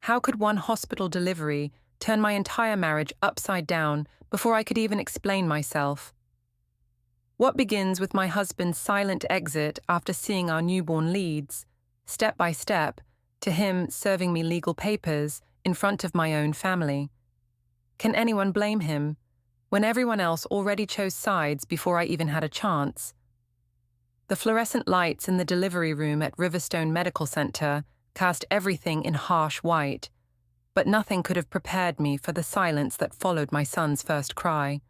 How could one hospital delivery turn my entire marriage upside down before I could even explain myself? What begins with my husband's silent exit after seeing our newborn leads, step by step, to him serving me legal papers in front of my own family? Can anyone blame him, when everyone else already chose sides before I even had a chance? The fluorescent lights in the delivery room at Riverstone Medical Center cast everything in harsh white, but nothing could have prepared me for the silence that followed my son's first cry.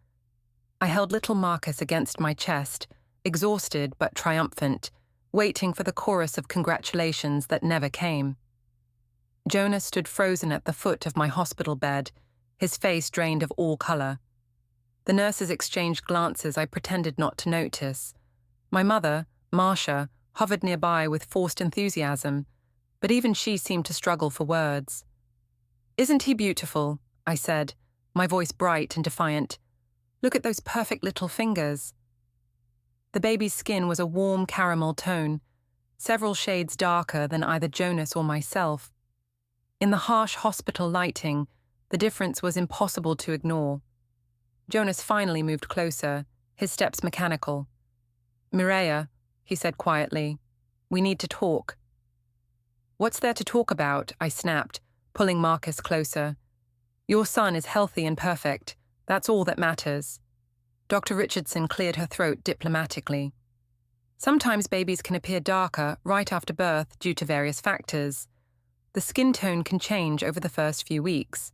I held little Marcus against my chest, exhausted but triumphant, waiting for the chorus of congratulations that never came. Jonas stood frozen at the foot of my hospital bed, his face drained of all color. The nurses exchanged glances I pretended not to notice. My mother, Marcia, hovered nearby with forced enthusiasm, but even she seemed to struggle for words. "Isn't he beautiful?" I said, my voice bright and defiant. "Look at those perfect little fingers." The baby's skin was a warm caramel tone, several shades darker than either Jonas or myself. In the harsh hospital lighting, the difference was impossible to ignore. Jonas finally moved closer, his steps mechanical. "Mireya," he said quietly, "we need to talk." "What's there to talk about?" I snapped, pulling Marcus closer. "Your son is healthy and perfect. That's all that matters." Dr. Richardson cleared her throat diplomatically. "Sometimes babies can appear darker right after birth due to various factors. The skin tone can change over the first few weeks."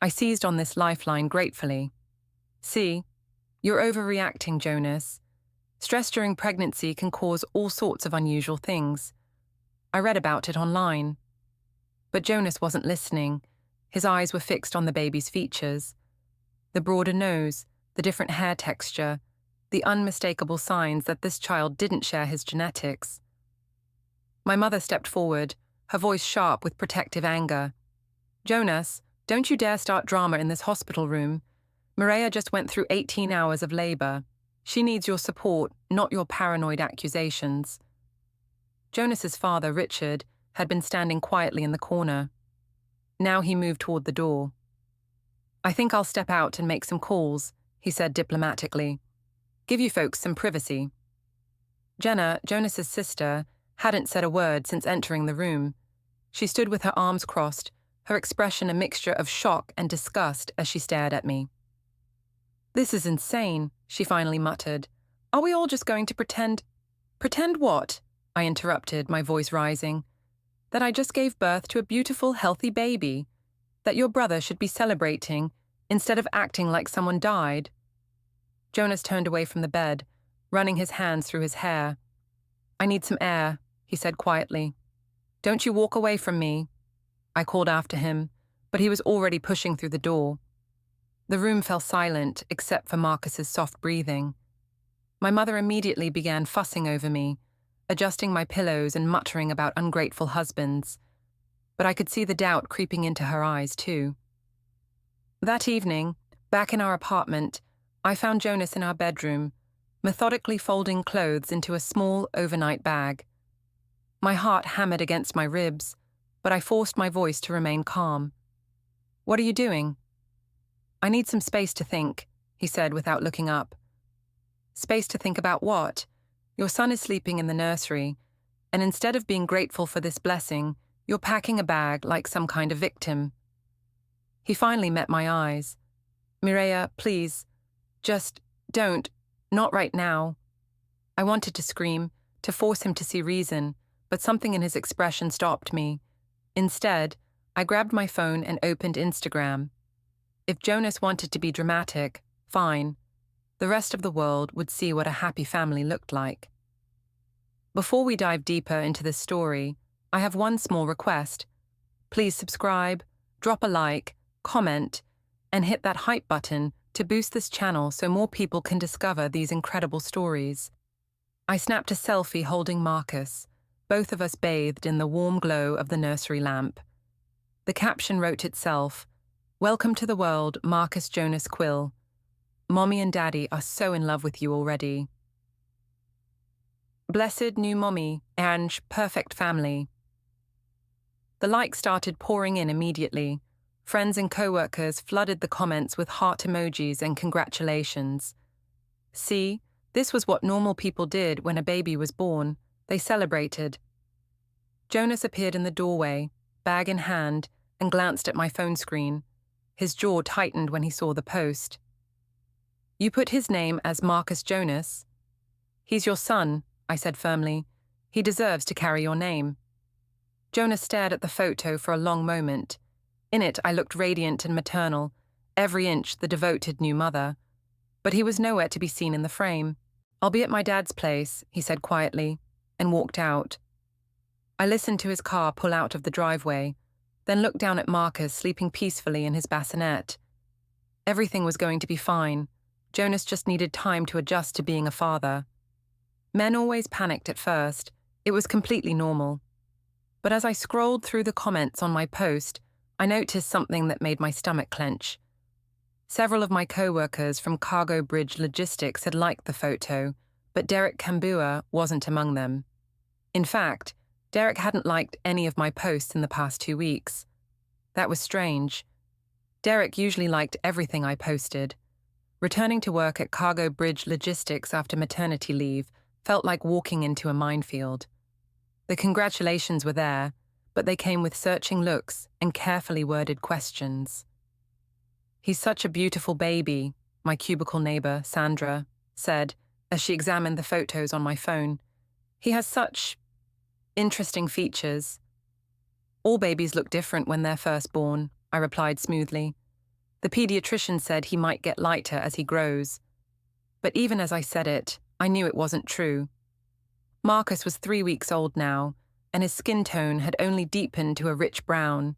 I seized on this lifeline gratefully. "See, you're overreacting, Jonas. Stress during pregnancy can cause all sorts of unusual things. I read about it online." But Jonas wasn't listening. His eyes were fixed on the baby's features. The broader nose, the different hair texture, the unmistakable signs that this child didn't share his genetics. My mother stepped forward, her voice sharp with protective anger. "Jonas, don't you dare start drama in this hospital room. Mireya just went through 18 hours of labor. She needs your support, not your paranoid accusations." Jonas's father, Richard, had been standing quietly in the corner. Now he moved toward the door. "I think I'll step out and make some calls," he said diplomatically. "Give you folks some privacy." Jenna, Jonas's sister, hadn't said a word since entering the room. She stood with her arms crossed, her expression a mixture of shock and disgust as she stared at me. "This is insane," she finally muttered. "Are we all just going to pretend—" "Pretend what?" I interrupted, my voice rising. "That I just gave birth to a beautiful, healthy baby. That your brother should be celebrating instead of acting like someone died." Jonas turned away from the bed, running his hands through his hair. "I need some air," he said quietly. "Don't you walk away from me." I called after him, but he was already pushing through the door. The room fell silent except for Marcus's soft breathing. My mother immediately began fussing over me, adjusting my pillows and muttering about ungrateful husbands. But I could see the doubt creeping into her eyes too. That evening, back in our apartment, I found Jonas in our bedroom, methodically folding clothes into a small overnight bag. My heart hammered against my ribs, but I forced my voice to remain calm. "What are you doing?" "I need some space to think," he said without looking up. "Space to think about what? Your son is sleeping in the nursery, and instead of being grateful for this blessing, you're packing a bag like some kind of victim." He finally met my eyes. "Mireya, please, just don't, not right now." I wanted to scream, to force him to see reason, but something in his expression stopped me. Instead, I grabbed my phone and opened Instagram. If Jonas wanted to be dramatic, fine. The rest of the world would see what a happy family looked like. Before we dive deeper into this story, I have one small request. Please subscribe, drop a like, comment, and hit that hype button to boost this channel so more people can discover these incredible stories. I snapped a selfie holding Marcus, both of us bathed in the warm glow of the nursery lamp. The caption wrote itself, "Welcome to the world, Marcus Jonas Quill. Mommy and Daddy are so in love with you already. Blessed new mommy, Ange, perfect family." The likes started pouring in immediately. Friends and co-workers flooded the comments with heart emojis and congratulations. See, this was what normal people did when a baby was born. They celebrated. Jonas appeared in the doorway, bag in hand, and glanced at my phone screen. His jaw tightened when he saw the post. "You put his name as Marcus Jonas?" "He's your son," I said firmly. "He deserves to carry your name." Jonas stared at the photo for a long moment. In it, I looked radiant and maternal, every inch the devoted new mother. But he was nowhere to be seen in the frame. "I'll be at my dad's place," he said quietly, and walked out. I listened to his car pull out of the driveway, then looked down at Marcus sleeping peacefully in his bassinet. Everything was going to be fine. Jonas just needed time to adjust to being a father. Men always panicked at first. It was completely normal. But as I scrolled through the comments on my post, I noticed something that made my stomach clench. Several of my co-workers from Cargo Bridge Logistics had liked the photo, but Derek Kambua wasn't among them. In fact, Derek hadn't liked any of my posts in the past 2 weeks. That was strange. Derek usually liked everything I posted. Returning to work at Cargo Bridge Logistics after maternity leave felt like walking into a minefield. The congratulations were there, but they came with searching looks and carefully worded questions. "He's such a beautiful baby," my cubicle neighbor, Sandra, said as she examined the photos on my phone. "He has such interesting features." "All babies look different when they're first born," I replied smoothly. "The pediatrician said he might get lighter as he grows." But even as I said it, I knew it wasn't true. Marcus was 3 weeks old now, and his skin tone had only deepened to a rich brown.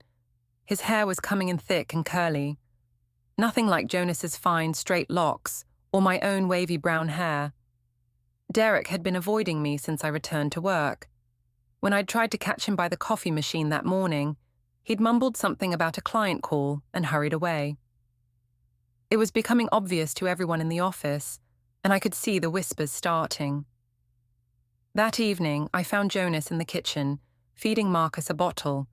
His hair was coming in thick and curly. Nothing like Jonas's fine, straight locks, or my own wavy brown hair. Derek had been avoiding me since I returned to work. When I'd tried to catch him by the coffee machine that morning, he'd mumbled something about a client call and hurried away. It was becoming obvious to everyone in the office, and I could see the whispers starting. That evening, I found Jonas in the kitchen, feeding Marcus a bottle.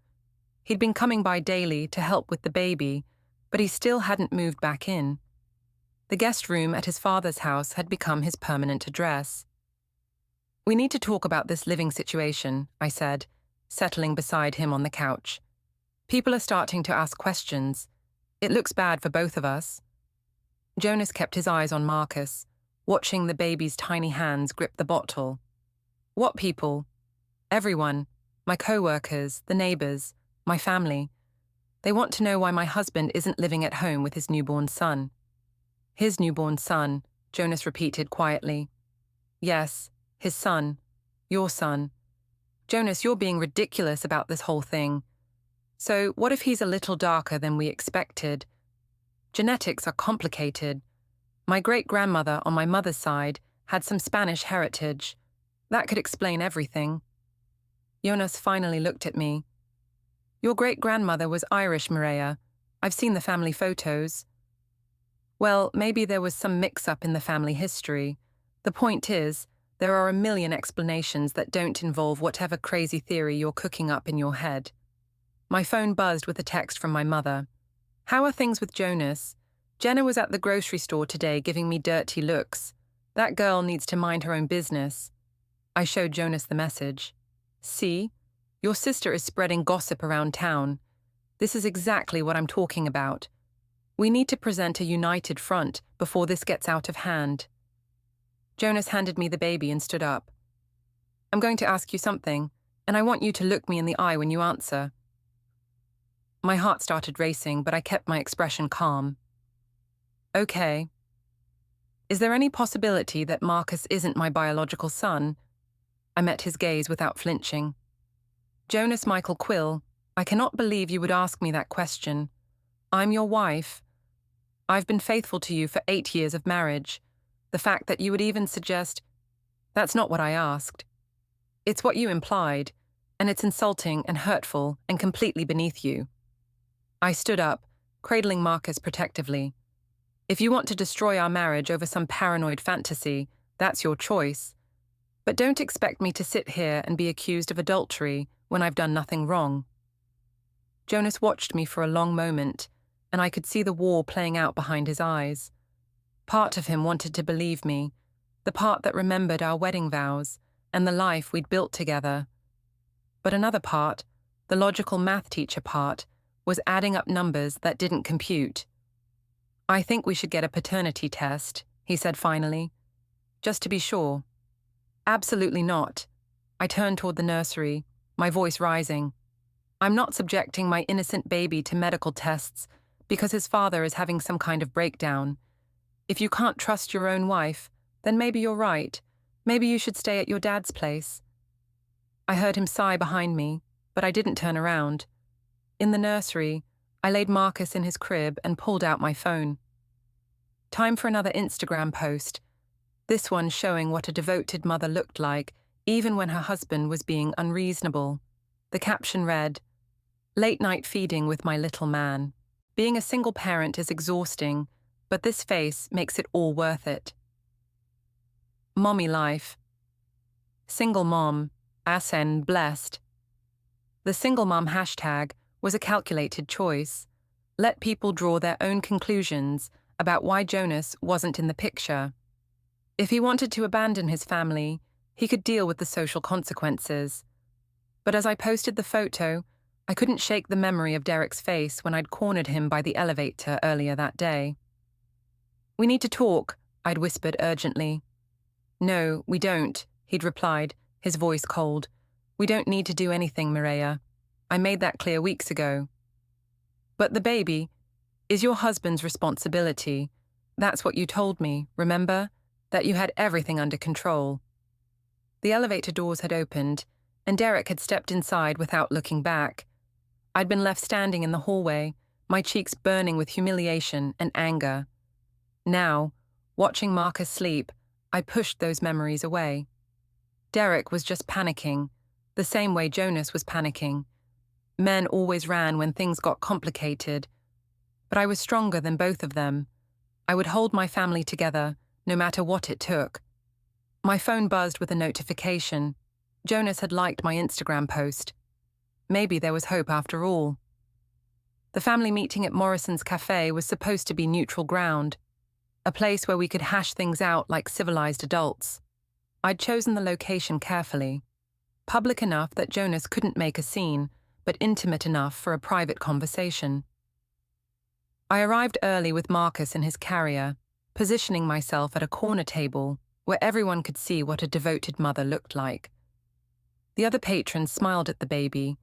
He'd been coming by daily to help with the baby, but he still hadn't moved back in. The guest room at his father's house had become his permanent address. "We need to talk about this living situation," I said, settling beside him on the couch. "People are starting to ask questions. It looks bad for both of us." Jonas kept his eyes on Marcus, watching the baby's tiny hands grip the bottle. "What people?" "Everyone. My co-workers, the neighbors, my family. They want to know why my husband isn't living at home with his newborn son." "His newborn son," Jonas repeated quietly. "Yes, his son. Your son. Jonas, you're being ridiculous about this whole thing. So what if he's a little darker than we expected? Genetics are complicated. My great-grandmother on my mother's side had some Spanish heritage. That could explain everything." Jonas finally looked at me. "Your great-grandmother was Irish, Mireya. I've seen the family photos." "Well, maybe there was some mix-up in the family history. The point is, there are a million explanations that don't involve whatever crazy theory you're cooking up in your head." My phone buzzed with a text from my mother. "How are things with Jonas? Jenna was at the grocery store today giving me dirty looks. That girl needs to mind her own business." I showed Jonas the message. "See? Your sister is spreading gossip around town. This is exactly what I'm talking about. We need to present a united front before this gets out of hand." Jonas handed me the baby and stood up. "I'm going to ask you something, and I want you to look me in the eye when you answer." My heart started racing, but I kept my expression calm. "Okay. Is there any possibility that Marcus isn't my biological son?" I met his gaze without flinching. "Jonas Michael Quill, I cannot believe you would ask me that question. I'm your wife. I've been faithful to you for 8 years of marriage. The fact that you would even suggest—" "That's not what I asked. It's what you implied, and it's insulting and hurtful and completely beneath you." I stood up, cradling Marcus protectively. "If you want to destroy our marriage over some paranoid fantasy, that's your choice. But don't expect me to sit here and be accused of adultery when I've done nothing wrong." Jonas watched me for a long moment, and I could see the war playing out behind his eyes. Part of him wanted to believe me, the part that remembered our wedding vows and the life we'd built together. But another part, the logical math teacher part, was adding up numbers that didn't compute. "I think we should get a paternity test," he said finally. "Just to be sure." "Absolutely not." I turned toward the nursery, my voice rising. "I'm not subjecting my innocent baby to medical tests because his father is having some kind of breakdown. If you can't trust your own wife, then maybe you're right. Maybe you should stay at your dad's place." I heard him sigh behind me, but I didn't turn around. In the nursery, I laid Marcus in his crib and pulled out my phone. Time for another Instagram post, this one showing what a devoted mother looked like, even when her husband was being unreasonable. The caption read, "Late night feeding with my little man. Being a single parent is exhausting, but this face makes it all worth it." Mommy life. Single mom, Asen blessed. The single mom hashtag was a calculated choice. Let people draw their own conclusions about why Jonas wasn't in the picture. If he wanted to abandon his family, he could deal with the social consequences. But as I posted the photo, I couldn't shake the memory of Derek's face when I'd cornered him by the elevator earlier that day. "We need to talk," I'd whispered urgently. "No, we don't," he'd replied, his voice cold. "We don't need to do anything, Mireya. I made that clear weeks ago." "But the baby is your husband's responsibility. That's what you told me, remember? That you had everything under control." The elevator doors had opened, and Derek had stepped inside without looking back. I'd been left standing in the hallway, my cheeks burning with humiliation and anger. Now, watching Marcus sleep, I pushed those memories away. Derek was just panicking, the same way Jonas was panicking. Men always ran when things got complicated. But I was stronger than both of them. I would hold my family together, no matter what it took. My phone buzzed with a notification. Jonas had liked my Instagram post. Maybe there was hope after all. The family meeting at Morrison's Cafe was supposed to be neutral ground, a place where we could hash things out like civilized adults. I'd chosen the location carefully, public enough that Jonas couldn't make a scene, but intimate enough for a private conversation. I arrived early with Marcus in his carrier, positioning myself at a corner table where everyone could see what a devoted mother looked like. The other patrons smiled at the baby,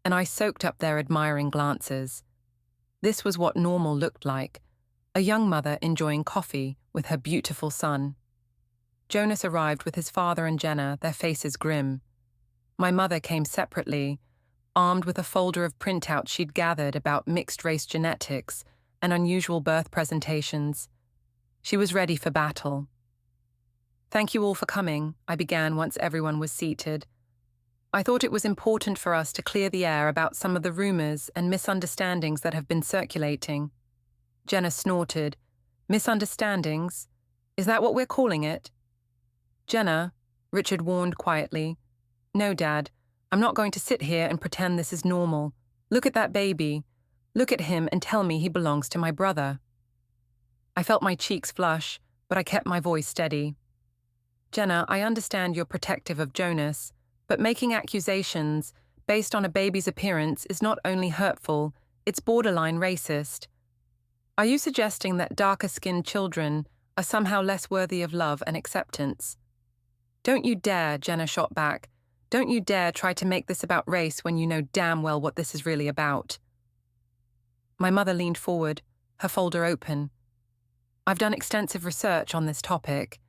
and I soaked up their admiring glances. This was what normal looked like, a young mother enjoying coffee with her beautiful son. Jonas arrived with his father and Jenna, their faces grim. My mother came separately, armed with a folder of printouts she'd gathered about mixed-race genetics and unusual birth presentations. She was ready for battle. "Thank you all for coming," I began once everyone was seated. "I thought it was important for us to clear the air about some of the rumors and misunderstandings that have been circulating." Jenna snorted. "Misunderstandings? Is that what we're calling it?" "Jenna," Richard warned quietly. "No, Dad. I'm not going to sit here and pretend this is normal. Look at that baby. Look at him and tell me he belongs to my brother." I felt my cheeks flush, but I kept my voice steady. "Jenna, I understand you're protective of Jonas, but making accusations based on a baby's appearance is not only hurtful, it's borderline racist. Are you suggesting that darker-skinned children are somehow less worthy of love and acceptance?" "Don't you dare," Jenna shot back. "Don't you dare try to make this about race when you know damn well what this is really about." My mother leaned forward, her folder open. "I've done extensive research on this topic.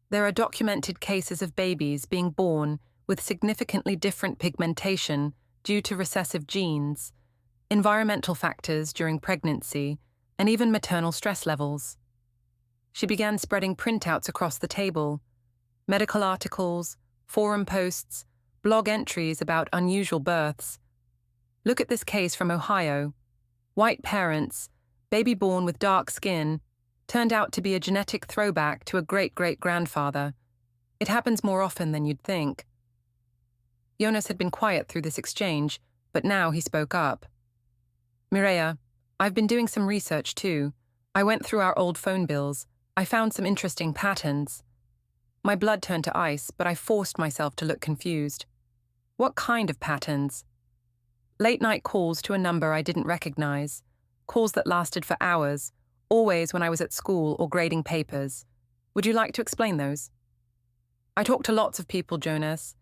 There are documented cases of babies being born with significantly different pigmentation due to recessive genes, environmental factors during pregnancy, and even maternal stress levels." She began spreading printouts across the table, medical articles, forum posts, blog entries about unusual births. "Look at this case from Ohio. White parents, baby born with dark skin, turned out to be a genetic throwback to a great-great-grandfather. It happens more often than you'd think." Jonas had been quiet through this exchange, but now he spoke up. Mireya, I've been doing some research too. I went through our old phone bills. I found some interesting patterns. My blood turned to ice, but I forced myself to look confused. What kind of patterns? Late-night calls to a number I didn't recognize. Calls that lasted for hours, always when I was at school or grading papers. Would you like to explain those? I talk to lots of people, Jonas.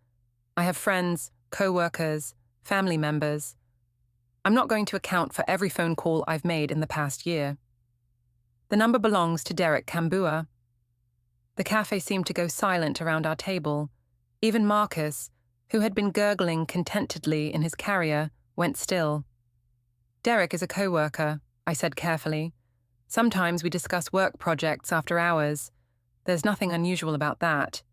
I have friends, co-workers, family members. I'm not going to account for every phone call I've made in the past year. The number belongs to Derek Kambua. The cafe seemed to go silent around our table. Even Marcus, who had been gurgling contentedly in his carrier, went still. Derek is a co-worker, I said carefully. Sometimes we discuss work projects after hours. There's nothing unusual about that.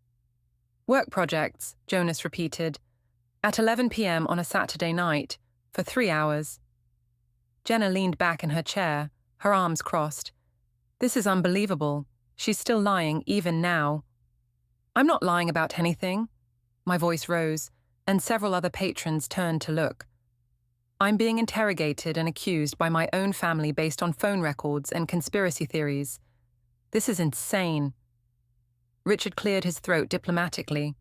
Work projects, Jonas repeated, at 11 p.m. on a Saturday night, for 3 hours. Jenna leaned back in her chair, her arms crossed. This is unbelievable. She's still lying, even now. I'm not lying about anything. My voice rose, and several other patrons turned to look. I'm being interrogated and accused by my own family based on phone records and conspiracy theories. This is insane. Richard cleared his throat diplomatically.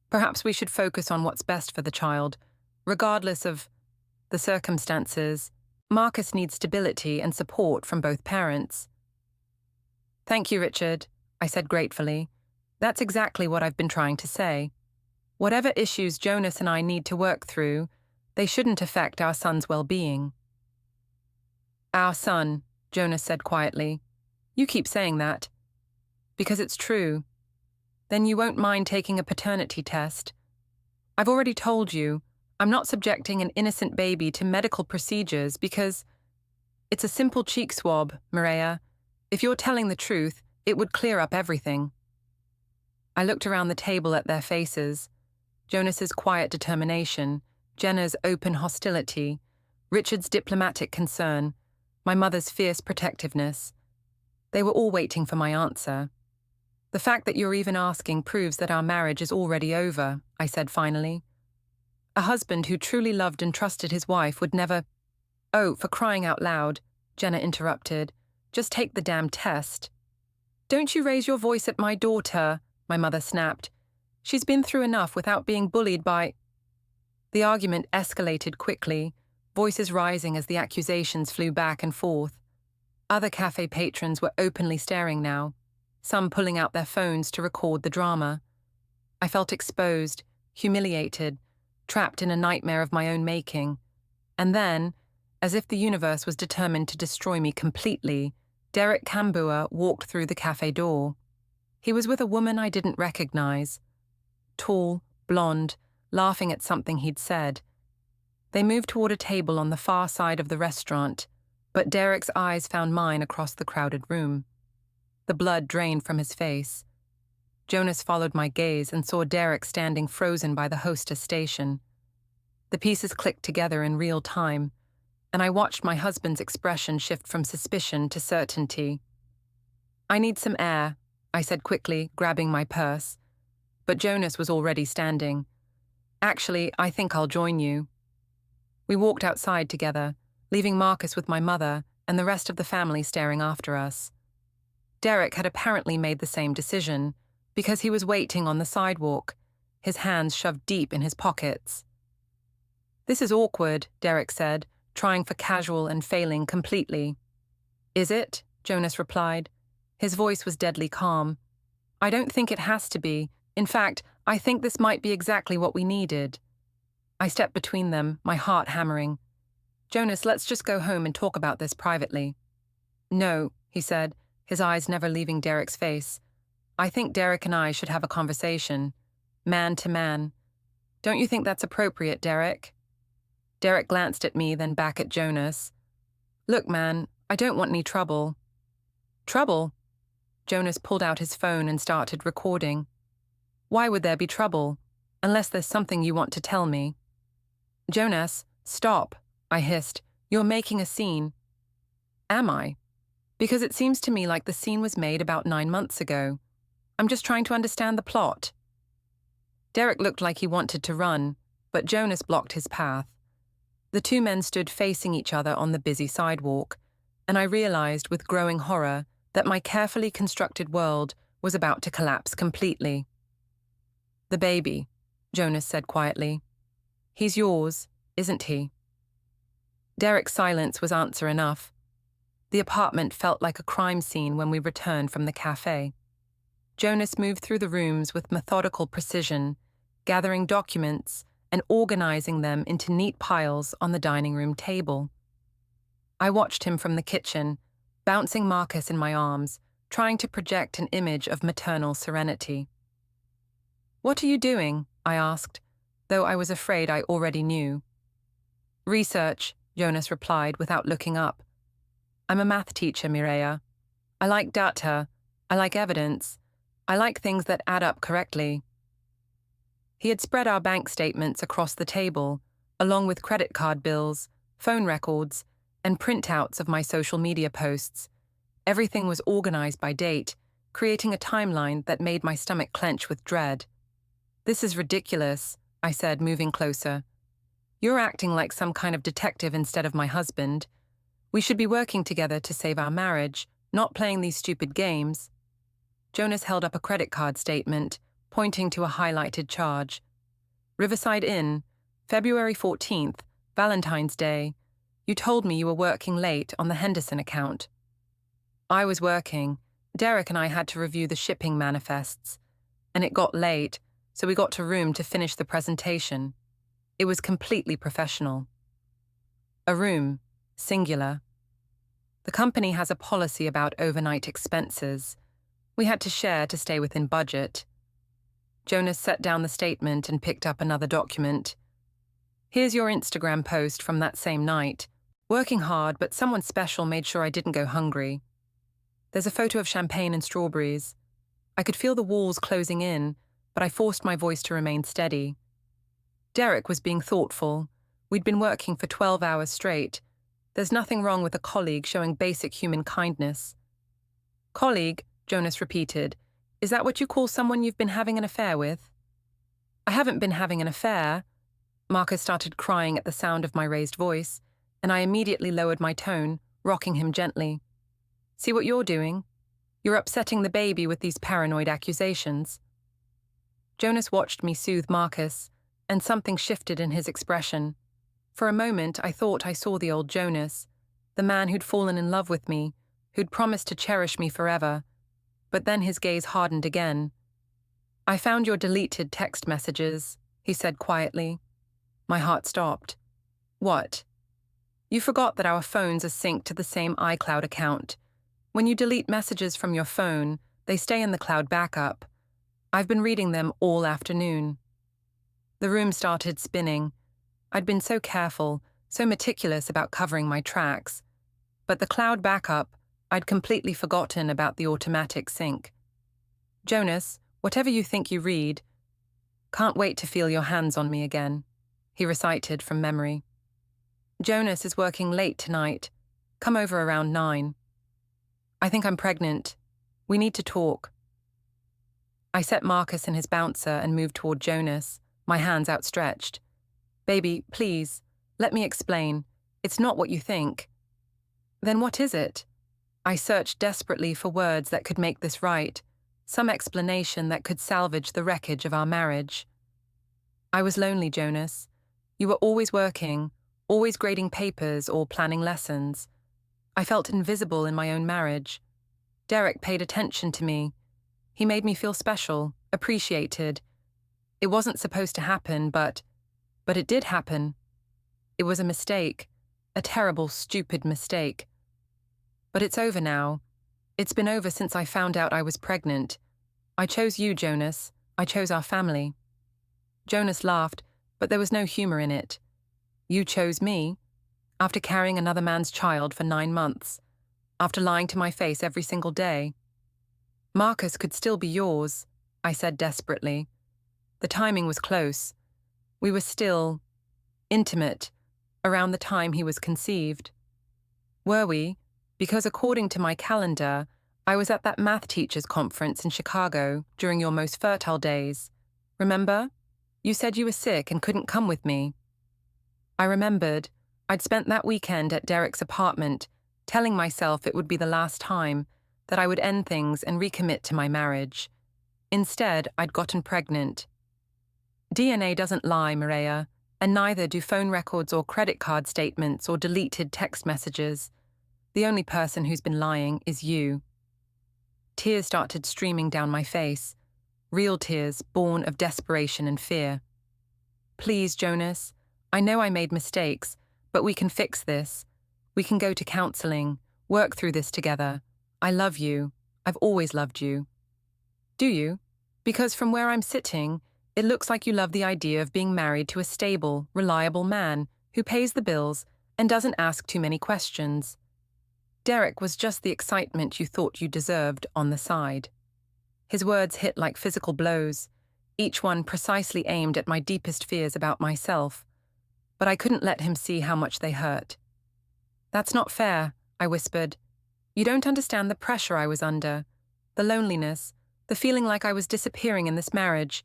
Perhaps we should focus on what's best for the child, regardless of the circumstances. Marcus needs stability and support from both parents. Thank you, Richard, I said gratefully. That's exactly what I've been trying to say. Whatever issues Jonas and I need to work through, they shouldn't affect our son's well-being. Our son, Jonas said quietly. You keep saying that. Because it's true. Then you won't mind taking a paternity test. I've already told you, I'm not subjecting an innocent baby to medical procedures because it's a simple cheek swab, Mireya. If you're telling the truth, it would clear up everything. I looked around the table at their faces. Jonas's quiet determination, Jenna's open hostility, Richard's diplomatic concern, my mother's fierce protectiveness. They were all waiting for my answer. The fact that you're even asking proves that our marriage is already over, I said finally. A husband who truly loved and trusted his wife would never— Oh, for crying out loud, Jenna interrupted. Just take the damn test. Don't you raise your voice at my daughter, my mother snapped. She's been through enough without being bullied by— The argument escalated quickly, voices rising as the accusations flew back and forth. Other cafe patrons were openly staring now, some pulling out their phones to record the drama. I felt exposed, humiliated, trapped in a nightmare of my own making. And then, as if the universe was determined to destroy me completely, Derek Kambua walked through the cafe door. He was with a woman I didn't recognize. Tall, blonde, laughing at something he'd said. They moved toward a table on the far side of the restaurant, but Derek's eyes found mine across the crowded room. The blood drained from his face. Jonas followed my gaze and saw Derek standing frozen by the hostess station. The pieces clicked together in real time, and I watched my husband's expression shift from suspicion to certainty. I need some air, I said quickly, grabbing my purse. But Jonas was already standing. Actually, I think I'll join you. We walked outside together, leaving Marcus with my mother and the rest of the family staring after us. Derek had apparently made the same decision, because he was waiting on the sidewalk, his hands shoved deep in his pockets. This is awkward, Derek said, trying for casual and failing completely. Is it? Jonas replied. His voice was deadly calm. I don't think it has to be. In fact, I think this might be exactly what we needed. I stepped between them, my heart hammering. Jonas, let's just go home and talk about this privately. No, he said, his eyes never leaving Derek's face. I think Derek and I should have a conversation, man to man. Don't you think that's appropriate, Derek? Derek glanced at me, then back at Jonas. Look, man, I don't want any trouble. Trouble? Jonas pulled out his phone and started recording. Why would there be trouble? Unless there's something you want to tell me. Jonas, stop, I hissed. You're making a scene. Am I? Because it seems to me like the scene was made about 9 months ago. I'm just trying to understand the plot. Derek looked like he wanted to run, but Jonas blocked his path. The two men stood facing each other on the busy sidewalk, and I realized with growing horror that my carefully constructed world was about to collapse completely. "The baby," Jonas said quietly. "He's yours, isn't he?" Derek's silence was answer enough. The apartment felt like a crime scene when we returned from the cafe. Jonas moved through the rooms with methodical precision, gathering documents and organizing them into neat piles on the dining room table. I watched him from the kitchen, bouncing Marcus in my arms, trying to project an image of maternal serenity. "What are you doing?" I asked, though I was afraid I already knew. "Research," Jonas replied without looking up. "I'm a math teacher, Mireya. I like data, I like evidence, I like things that add up correctly." He had spread our bank statements across the table, along with credit card bills, phone records, and printouts of my social media posts. Everything was organized by date, creating a timeline that made my stomach clench with dread. "This is ridiculous," I said, moving closer. "You're acting like some kind of detective instead of my husband. We should be working together to save our marriage, not playing these stupid games." Jonas held up a credit card statement, pointing to a highlighted charge. "Riverside Inn, February 14th, Valentine's Day. You told me you were working late on the Henderson account." I was working. Derek and I had to review the shipping manifests, and it got late, so we got to room to finish the presentation. It was completely professional. A room, singular. The company has a policy about overnight expenses. We had to share to stay within budget. Jonas set down the statement and picked up another document. "Here's your Instagram post from that same night. Working hard, but someone special made sure I didn't go hungry." There's a photo of champagne and strawberries. I could feel the walls closing in, but I forced my voice to remain steady. Derek was being thoughtful. We'd been working for 12 hours straight. There's nothing wrong with a colleague showing basic human kindness. "Colleague," Jonas repeated. "Is that what you call someone you've been having an affair with?" "I haven't been having an affair." Marcus started crying at the sound of my raised voice, and I immediately lowered my tone, rocking him gently. "See what you're doing? You're upsetting the baby with these paranoid accusations." Jonas watched me soothe Marcus, and something shifted in his expression. For a moment, I thought I saw the old Jonas, the man who'd fallen in love with me, who'd promised to cherish me forever. But then his gaze hardened again. "I found your deleted text messages," he said quietly. My heart stopped. "What?" "You forgot that our phones are synced to the same iCloud account. When you delete messages from your phone, they stay in the cloud backup. I've been reading them all afternoon." The room started spinning. I'd been so careful, so meticulous about covering my tracks. But the cloud backup, I'd completely forgotten about the automatic sync. "Jonas, whatever you think you read, can't wait to feel your hands on me again," he recited from memory. "Jonas is working late tonight. Come over around 9. I think I'm pregnant. We need to talk." I set Marcus in his bouncer and moved toward Jonas, my hands outstretched. "Baby, please, let me explain. It's not what you think." "Then what is it?" I searched desperately for words that could make this right, some explanation that could salvage the wreckage of our marriage. "I was lonely, Jonas. You were always working, always grading papers or planning lessons. I felt invisible in my own marriage. Derek paid attention to me. He made me feel special, appreciated. It wasn't supposed to happen, but it did happen. It was a mistake, a terrible, stupid mistake. But it's over now. It's been over since I found out I was pregnant. I chose you, Jonas. I chose our family." Jonas laughed, but there was no humor in it. "You chose me? After carrying another man's child for 9 months? After lying to my face every single day?" "Marcus could still be yours," I said desperately. The timing was close. We were still intimate around the time he was conceived. Were we? Because according to my calendar, I was at that math teachers' conference in Chicago during your most fertile days. Remember? You said you were sick and couldn't come with me. I remembered, I'd spent that weekend at Derek's apartment, telling myself it would be the last time, that I would end things and recommit to my marriage. Instead, I'd gotten pregnant. DNA doesn't lie, Mireya, and neither do phone records or credit card statements or deleted text messages. The only person who's been lying is you. Tears started streaming down my face, real tears born of desperation and fear. Please, Jonas, I know I made mistakes, but we can fix this. We can go to counseling, work through this together. I love you. I've always loved you. Do you? Because from where I'm sitting, it looks like you love the idea of being married to a stable, reliable man who pays the bills and doesn't ask too many questions. Derek was just the excitement you thought you deserved on the side. His words hit like physical blows, each one precisely aimed at my deepest fears about myself, but I couldn't let him see how much they hurt. That's not fair, I whispered. You don't understand the pressure I was under, the loneliness, the feeling like I was disappearing in this marriage.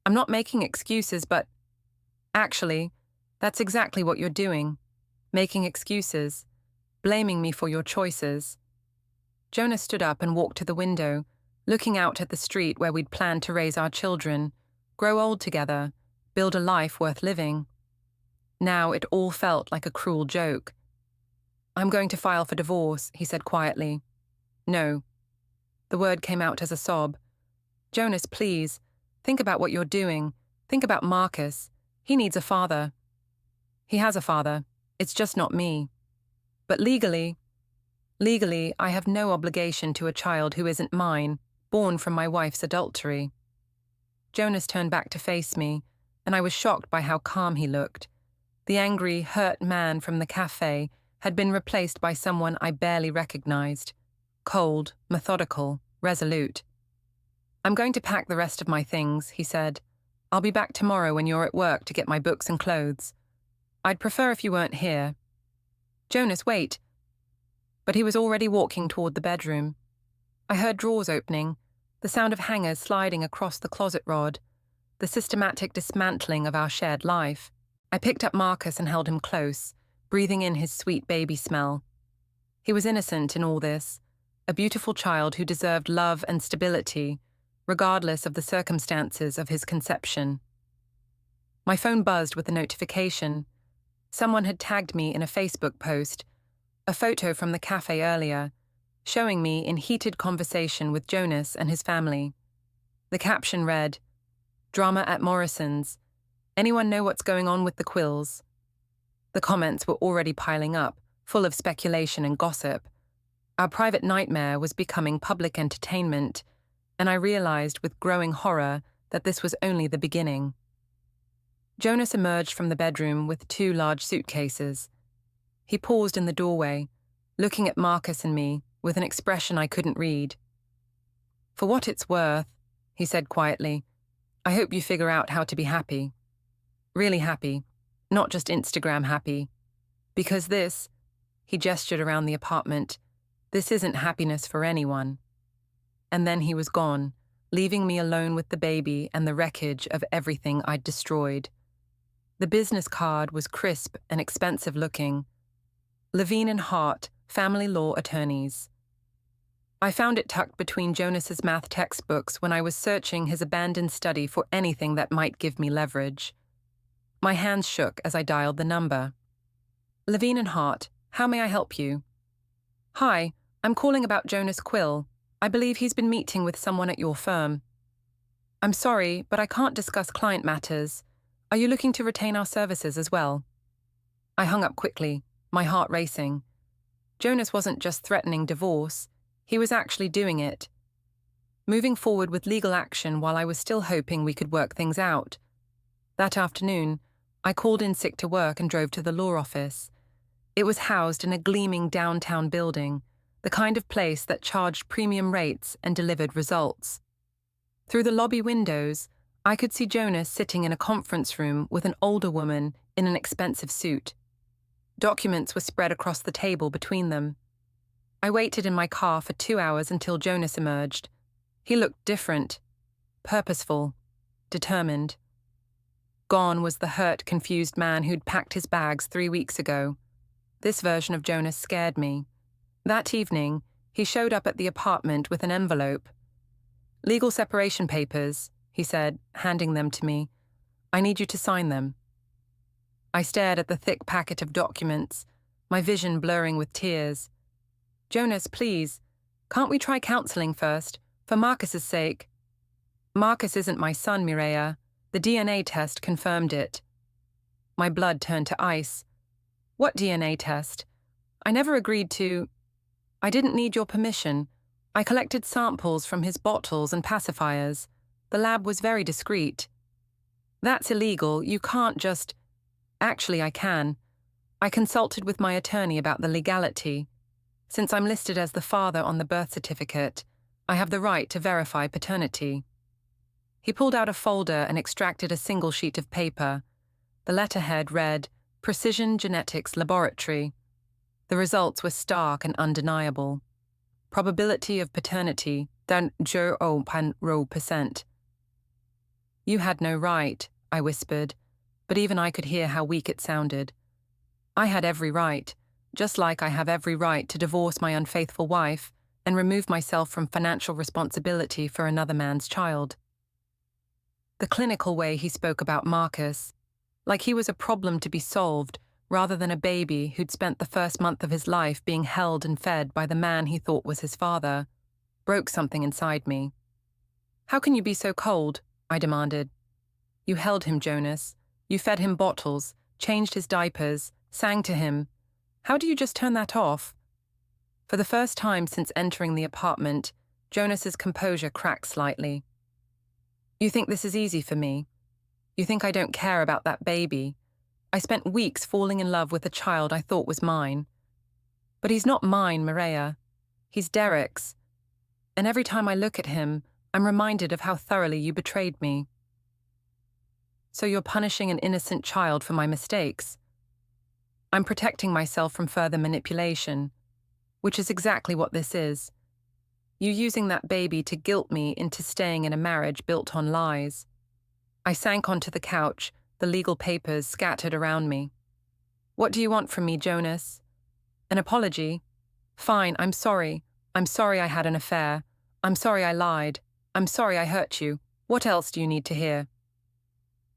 I'm not making excuses, but actually, that's exactly what you're doing, making excuses, blaming me for your choices. Jonas stood up and walked to the window, looking out at the street where we'd planned to raise our children, grow old together, build a life worth living. Now it all felt like a cruel joke. I'm going to file for divorce, he said quietly. No. The word came out as a sob. Jonas, please, think about what you're doing. Think about Marcus. He needs a father. He has a father. It's just not me. But legally, I have no obligation to a child who isn't mine, born from my wife's adultery. Jonas turned back to face me, and I was shocked by how calm he looked. The angry, hurt man from the cafe had been replaced by someone I barely recognized. Cold, methodical, resolute. I'm going to pack the rest of my things, he said. I'll be back tomorrow when you're at work to get my books and clothes. I'd prefer if you weren't here. Jonas, wait. But he was already walking toward the bedroom. I heard drawers opening, the sound of hangers sliding across the closet rod, the systematic dismantling of our shared life. I picked up Marcus and held him close, breathing in his sweet baby smell. He was innocent in all this, a beautiful child who deserved love and stability, regardless of the circumstances of his conception. My phone buzzed with a notification. Someone had tagged me in a Facebook post, a photo from the cafe earlier, showing me in heated conversation with Jonas and his family. The caption read, "Drama at Morrison's. Anyone know what's going on with the Quills?" The comments were already piling up, full of speculation and gossip. Our private nightmare was becoming public entertainment, and I realized with growing horror that this was only the beginning. Jonas emerged from the bedroom with 2 large suitcases. He paused in the doorway, looking at Marcus and me with an expression I couldn't read. "For what it's worth," he said quietly, "I hope you figure out how to be happy. Really happy, not just Instagram happy. Because this," he gestured around the apartment, "this isn't happiness for anyone." And then he was gone, leaving me alone with the baby and the wreckage of everything I'd destroyed. The business card was crisp and expensive looking. Levine and Hart, family law attorneys. I found it tucked between Jonas's math textbooks when I was searching his abandoned study for anything that might give me leverage. My hands shook as I dialed the number. "Levine and Hart, how may I help you?" "Hi, I'm calling about Jonas Quill. I believe he's been meeting with someone at your firm." "I'm sorry, but I can't discuss client matters. Are you looking to retain our services as well?" I hung up quickly, my heart racing. Jonas wasn't just threatening divorce, he was actually doing it. Moving forward with legal action while I was still hoping we could work things out. That afternoon, I called in sick to work and drove to the law office. It was housed in a gleaming downtown building, the kind of place that charged premium rates and delivered results. Through the lobby windows, I could see Jonas sitting in a conference room with an older woman in an expensive suit. Documents were spread across the table between them. I waited in my car for 2 hours until Jonas emerged. He looked different, purposeful, determined. Gone was the hurt, confused man who'd packed his bags 3 weeks ago. This version of Jonas scared me. That evening, he showed up at the apartment with an envelope. "Legal separation papers," he said, handing them to me. "I need you to sign them." I stared at the thick packet of documents, my vision blurring with tears. "Jonas, please, can't we try counseling first, for Marcus's sake?" "Marcus isn't my son, Mireya. The DNA test confirmed it." My blood turned to ice. "What DNA test? I never agreed to—" "I didn't need your permission. I collected samples from his bottles and pacifiers. The lab was very discreet." "That's illegal. You can't just—" "Actually, I can. I consulted with my attorney about the legality. Since I'm listed as the father on the birth certificate, I have the right to verify paternity." He pulled out a folder and extracted a single sheet of paper. The letterhead read, "Precision Genetics Laboratory." The results were stark and undeniable. Probability of paternity, down 0.0%. "You had no right," I whispered, but even I could hear how weak it sounded. I had every right, just like I have every right to divorce my unfaithful wife and remove myself from financial responsibility for another man's child. The clinical way he spoke about Marcus, like he was a problem to be solved rather than a baby who'd spent the first month of his life being held and fed by the man he thought was his father, broke something inside me. "How can you be so cold?" I demanded. "You held him, Jonas. You fed him bottles, changed his diapers, sang to him. How do you just turn that off?" For the first time since entering the apartment, Jonas's composure cracked slightly. "You think this is easy for me? You think I don't care about that baby? I spent weeks falling in love with a child I thought was mine. But he's not mine, Mireya. He's Derek's. And every time I look at him, I'm reminded of how thoroughly you betrayed me." "So you're punishing an innocent child for my mistakes?" "I'm protecting myself from further manipulation, which is exactly what this is. You using that baby to guilt me into staying in a marriage built on lies." I sank onto the couch, the legal papers scattered around me. "What do you want from me, Jonas? An apology? Fine, I'm sorry. I'm sorry I had an affair. I'm sorry I lied. I'm sorry I hurt you. What else do you need to hear?"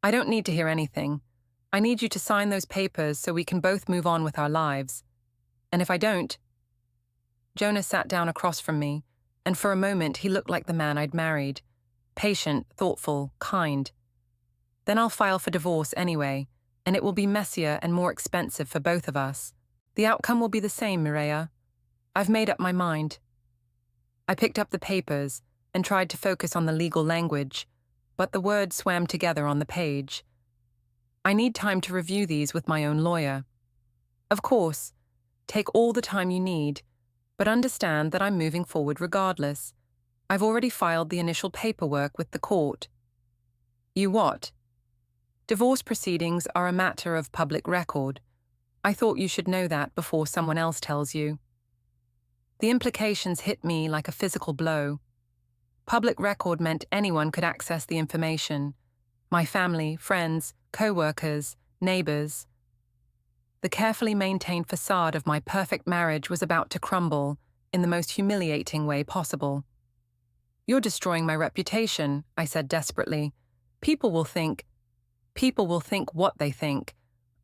"I don't need to hear anything. I need you to sign those papers so we can both move on with our lives. And if I don't—" Jonas sat down across from me, and for a moment he looked like the man I'd married. Patient, thoughtful, kind. "Then I'll file for divorce anyway, and it will be messier and more expensive for both of us. The outcome will be the same, Mireya. I've made up my mind." I picked up the papers and tried to focus on the legal language, but the words swam together on the page. "I need time to review these with my own lawyer." "Of course. Take all the time you need, but understand that I'm moving forward regardless. I've already filed the initial paperwork with the court." "You what?" "Divorce proceedings are a matter of public record. I thought you should know that before someone else tells you." The implications hit me like a physical blow. Public record meant anyone could access the information. My family, friends, co-workers, neighbors. The carefully maintained facade of my perfect marriage was about to crumble in the most humiliating way possible. "You're destroying my reputation," I said desperately. People will think what they think.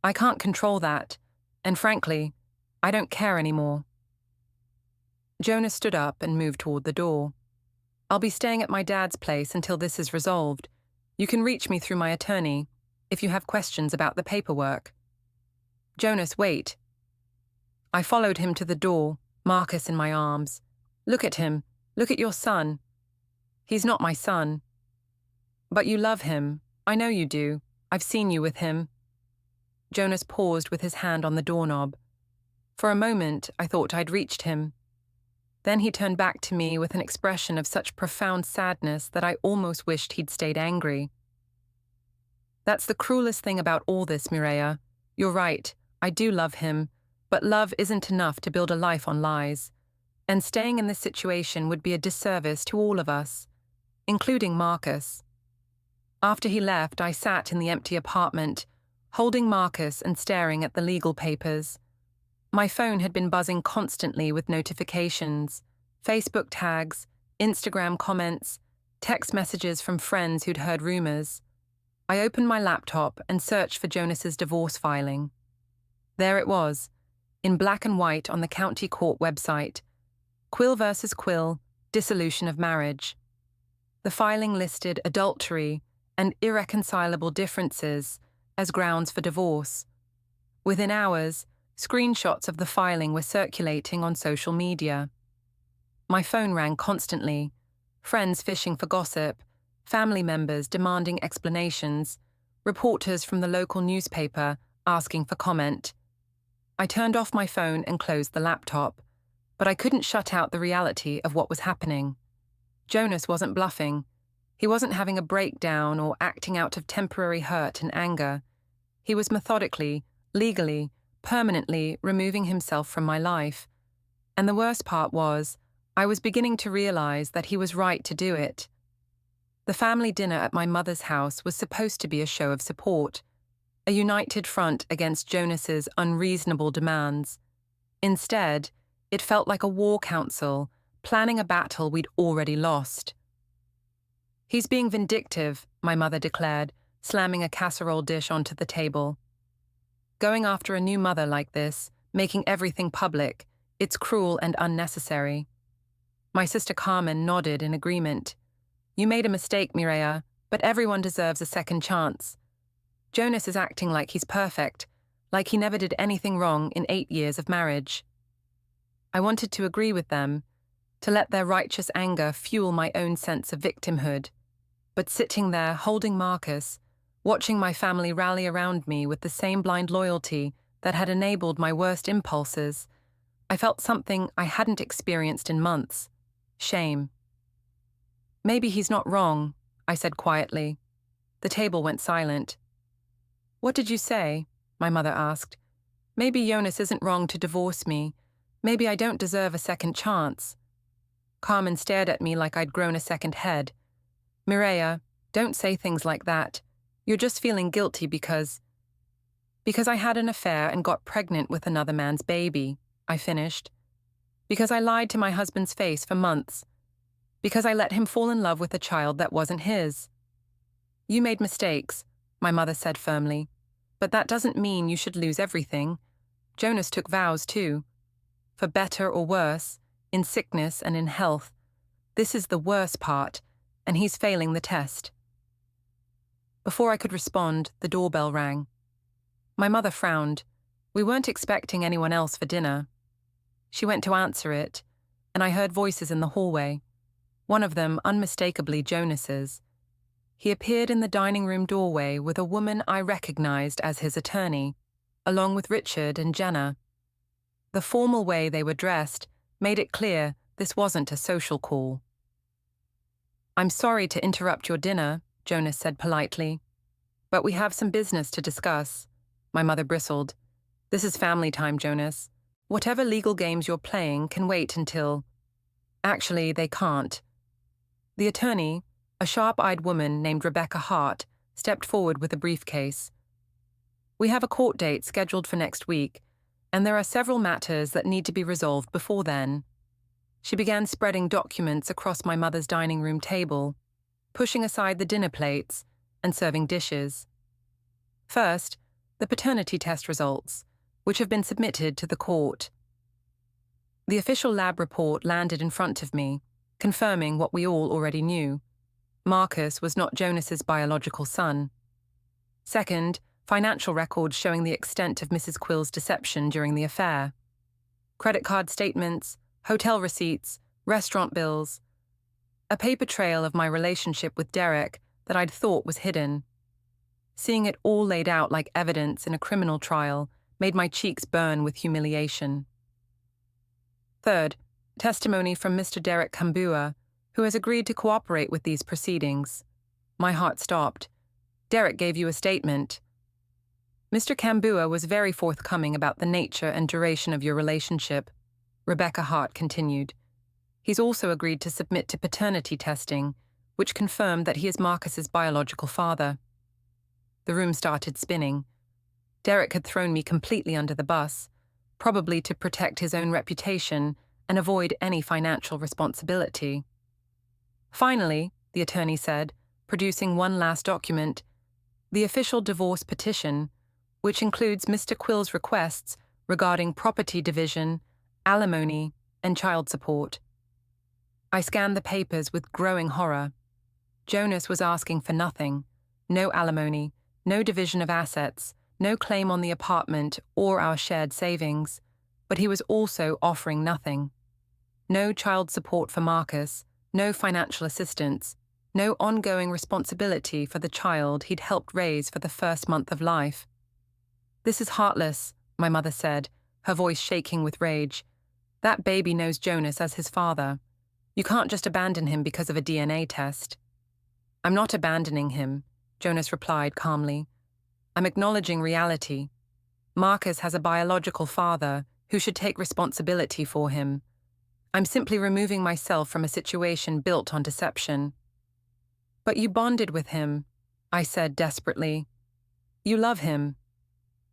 I can't control that. And frankly, I don't care anymore." Jonas stood up and moved toward the door. "I'll be staying at my dad's place until this is resolved. You can reach me through my attorney if you have questions about the paperwork." "Jonas, wait." I followed him to the door, Marcus in my arms. "Look at him. Look at your son." "He's not my son." "But you love him. I know you do. I've seen you with him." Jonas paused with his hand on the doorknob. For a moment, I thought I'd reached him. Then he turned back to me with an expression of such profound sadness that I almost wished he'd stayed angry. "That's the cruelest thing about all this, Mireya. You're right, I do love him, but love isn't enough to build a life on lies. And staying in this situation would be a disservice to all of us, including Marcus." After he left, I sat in the empty apartment, holding Marcus and staring at the legal papers. My phone had been buzzing constantly with notifications, Facebook tags, Instagram comments, text messages from friends who'd heard rumors. I opened my laptop and searched for Jonas's divorce filing. There it was, in black and white on the county court website. Quill versus Quill, dissolution of marriage. The filing listed adultery and irreconcilable differences as grounds for divorce. Within hours, screenshots of the filing were circulating on social media. My phone rang constantly, friends fishing for gossip, family members demanding explanations, reporters from the local newspaper asking for comment. I turned off my phone and closed the laptop, but I couldn't shut out the reality of what was happening. Jonas wasn't bluffing. He wasn't having a breakdown or acting out of temporary hurt and anger. He was methodically, legally, permanently removing himself from my life. And the worst part was, I was beginning to realize that he was right to do it. The family dinner at my mother's house was supposed to be a show of support, a united front against Jonas's unreasonable demands. Instead, it felt like a war council, planning a battle we'd already lost. "He's being vindictive," my mother declared, slamming a casserole dish onto the table. "Going after a new mother like this, making everything public, it's cruel and unnecessary." My sister Carmen nodded in agreement. "You made a mistake, Mireya, but everyone deserves a second chance. Jonas is acting like he's perfect, like he never did anything wrong in 8 years of marriage." I wanted to agree with them, to let their righteous anger fuel my own sense of victimhood. But sitting there holding Marcus, watching my family rally around me with the same blind loyalty that had enabled my worst impulses, I felt something I hadn't experienced in months: shame. "Maybe he's not wrong," I said quietly. The table went silent. "What did you say?" my mother asked. "Maybe Jonas isn't wrong to divorce me. Maybe I don't deserve a second chance." Carmen stared at me like I'd grown a second head. "Mireya, don't say things like that. You're just feeling guilty because I had an affair and got pregnant with another man's baby," I finished. "Because I lied to my husband's face for months. Because I let him fall in love with a child that wasn't his." "You made mistakes," my mother said firmly. "But that doesn't mean you should lose everything. Jonas took vows too. For better or worse, in sickness and in health. This is the worst part, and he's failing the test." Before I could respond, the doorbell rang. My mother frowned. We weren't expecting anyone else for dinner. She went to answer it, and I heard voices in the hallway, one of them unmistakably Jonas's. He appeared in the dining room doorway with a woman I recognized as his attorney, along with Richard and Jenna. The formal way they were dressed made it clear this wasn't a social call. "I'm sorry to interrupt your dinner," Jonas said politely. "But we have some business to discuss." My mother bristled. "This is family time, Jonas. Whatever legal games you're playing can wait until—" Actually, they can't. The attorney, a sharp-eyed woman named Rebecca Hart, stepped forward with a briefcase. "We have a court date scheduled for next week, and there are several matters that need to be resolved before then." She began spreading documents across my mother's dining room table, pushing aside the dinner plates and serving dishes. First, the paternity test results, which have been submitted to the court. The official lab report landed in front of me, confirming what we all already knew. Marcus was not Jonas's biological son. Second, financial records showing the extent of Mrs. Quill's deception during the affair. Credit card statements, hotel receipts, restaurant bills. A paper trail of my relationship with Derek that I'd thought was hidden. Seeing it all laid out like evidence in a criminal trial made my cheeks burn with humiliation. Third, testimony from Mr. Derek Kambua, who has agreed to cooperate with these proceedings. My heart stopped. "Derek gave you a statement." "Mr. Kambua was very forthcoming about the nature and duration of your relationship," Rebecca Hart continued. "He's also agreed to submit to paternity testing, which confirmed that he is Marcus's biological father." The room started spinning. Derek had thrown me completely under the bus, probably to protect his own reputation and avoid any financial responsibility. Finally, the attorney said, producing one last document, the official divorce petition, which includes Mr. Quill's requests regarding property division, alimony, and child support. I scanned the papers with growing horror. Jonas was asking for nothing: no alimony, no division of assets, no claim on the apartment or our shared savings, but he was also offering nothing. No child support for Marcus, no financial assistance, no ongoing responsibility for the child he'd helped raise for the first month of life. "This is heartless," my mother said, her voice shaking with rage. "That baby knows Jonas as his father. You can't just abandon him because of a DNA test." "I'm not abandoning him," Jonas replied calmly. "I'm acknowledging reality. Marcus has a biological father who should take responsibility for him. I'm simply removing myself from a situation built on deception." "But you bonded with him," I said desperately. "You love him."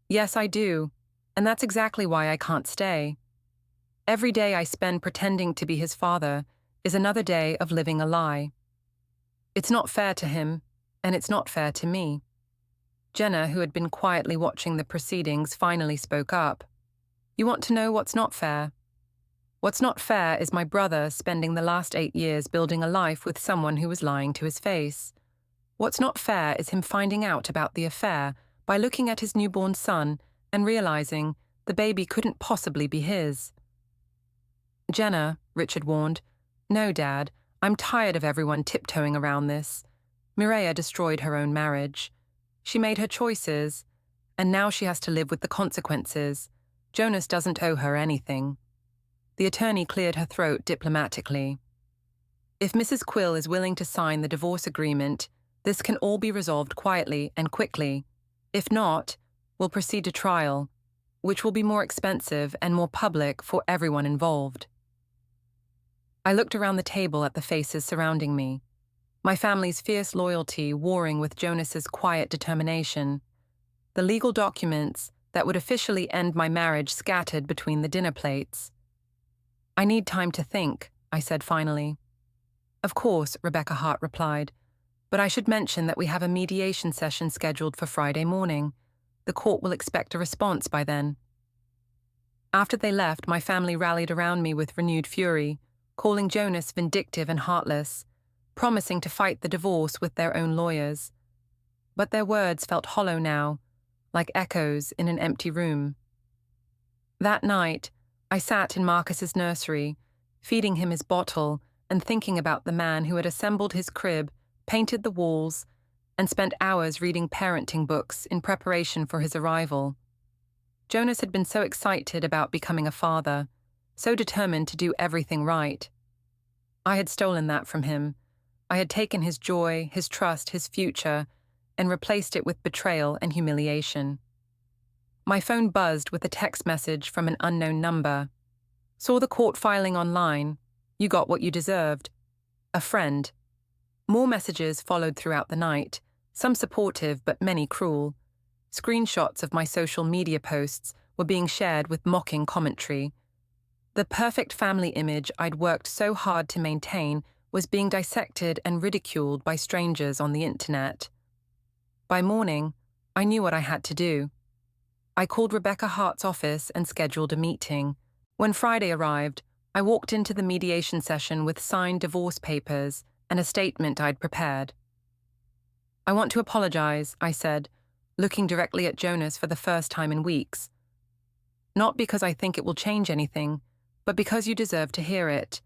"Yes, I do, and that's exactly why I can't stay. Every day I spend pretending to be his father is another day of living a lie. It's not fair to him, and it's not fair to me." Jenna, who had been quietly watching the proceedings, finally spoke up. "You want to know what's not fair? What's not fair is my brother spending the last 8 years building a life with someone who was lying to his face. What's not fair is him finding out about the affair by looking at his newborn son and realizing the baby couldn't possibly be his." "Jenna," Richard warned, "no, Dad, I'm tired of everyone tiptoeing around this. Mireya destroyed her own marriage. She made her choices, and now she has to live with the consequences. Jonas doesn't owe her anything." The attorney cleared her throat diplomatically. "If Mrs. Quill is willing to sign the divorce agreement, this can all be resolved quietly and quickly. If not, we'll proceed to trial, which will be more expensive and more public for everyone involved." I looked around the table at the faces surrounding me, my family's fierce loyalty warring with Jonas's quiet determination, the legal documents that would officially end my marriage scattered between the dinner plates. "I need time to think," I said finally. "Of course," Rebecca Hart replied, "but I should mention that we have a mediation session scheduled for Friday morning. The court will expect a response by then." After they left, my family rallied around me with renewed fury, calling Jonas vindictive and heartless, promising to fight the divorce with their own lawyers. But their words felt hollow now, like echoes in an empty room. That night, I sat in Marcus's nursery, feeding him his bottle and thinking about the man who had assembled his crib, painted the walls, and spent hours reading parenting books in preparation for his arrival. Jonas had been so excited about becoming a father, so determined to do everything right. I had stolen that from him. I had taken his joy, his trust, his future, and replaced it with betrayal and humiliation. My phone buzzed with a text message from an unknown number. "Saw the court filing online. You got what you deserved. A friend." More messages followed throughout the night, some supportive but many cruel. Screenshots of my social media posts were being shared with mocking commentary. The perfect family image I'd worked so hard to maintain was being dissected and ridiculed by strangers on the internet. By morning, I knew what I had to do. I called Rebecca Hart's office and scheduled a meeting. When Friday arrived, I walked into the mediation session with signed divorce papers and a statement I'd prepared. "I want to apologize," I said, looking directly at Jonas for the first time in weeks. "Not because I think it will change anything, but because you deserve to hear it.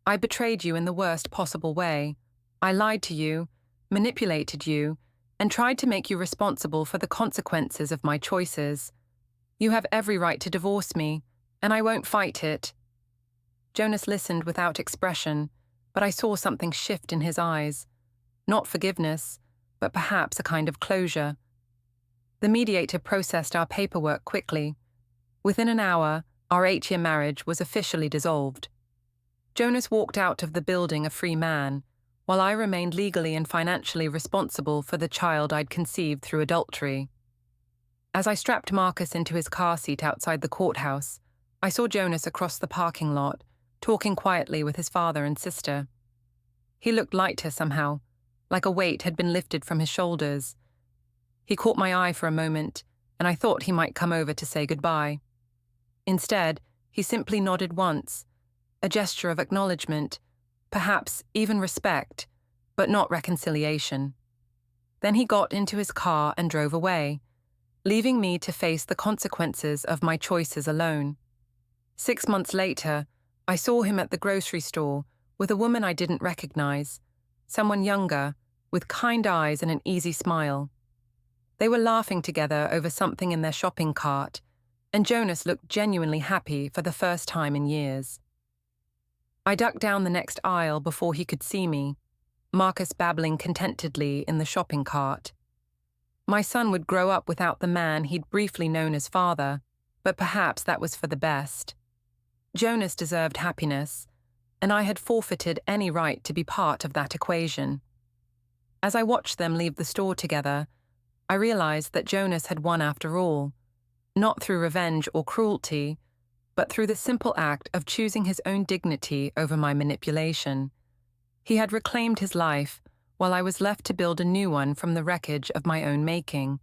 I betrayed you in the worst possible way. I lied to you, manipulated you, and tried to make you responsible for the consequences of my choices. You have every right to divorce me, and I won't fight it." Jonas listened without expression, but I saw something shift in his eyes. Not forgiveness, but perhaps a kind of closure. The mediator processed our paperwork quickly. Within an hour, our 8-year marriage was officially dissolved. Jonas walked out of the building a free man, while I remained legally and financially responsible for the child I'd conceived through adultery. As I strapped Marcus into his car seat outside the courthouse, I saw Jonas across the parking lot, talking quietly with his father and sister. He looked lighter somehow, like a weight had been lifted from his shoulders. He caught my eye for a moment, and I thought he might come over to say goodbye. Instead, he simply nodded once, a gesture of acknowledgement, perhaps even respect, but not reconciliation. Then he got into his car and drove away, leaving me to face the consequences of my choices alone. 6 months later, I saw him at the grocery store with a woman I didn't recognize, someone younger, with kind eyes and an easy smile. They were laughing together over something in their shopping cart, and Jonas looked genuinely happy for the first time in years. I ducked down the next aisle before he could see me, Marcus babbling contentedly in the shopping cart. My son would grow up without the man he'd briefly known as father, but perhaps that was for the best. Jonas deserved happiness, and I had forfeited any right to be part of that equation. As I watched them leave the store together, I realized that Jonas had won after all, not through revenge or cruelty, but through the simple act of choosing his own dignity over my manipulation. He had reclaimed his life, while I was left to build a new one from the wreckage of my own making.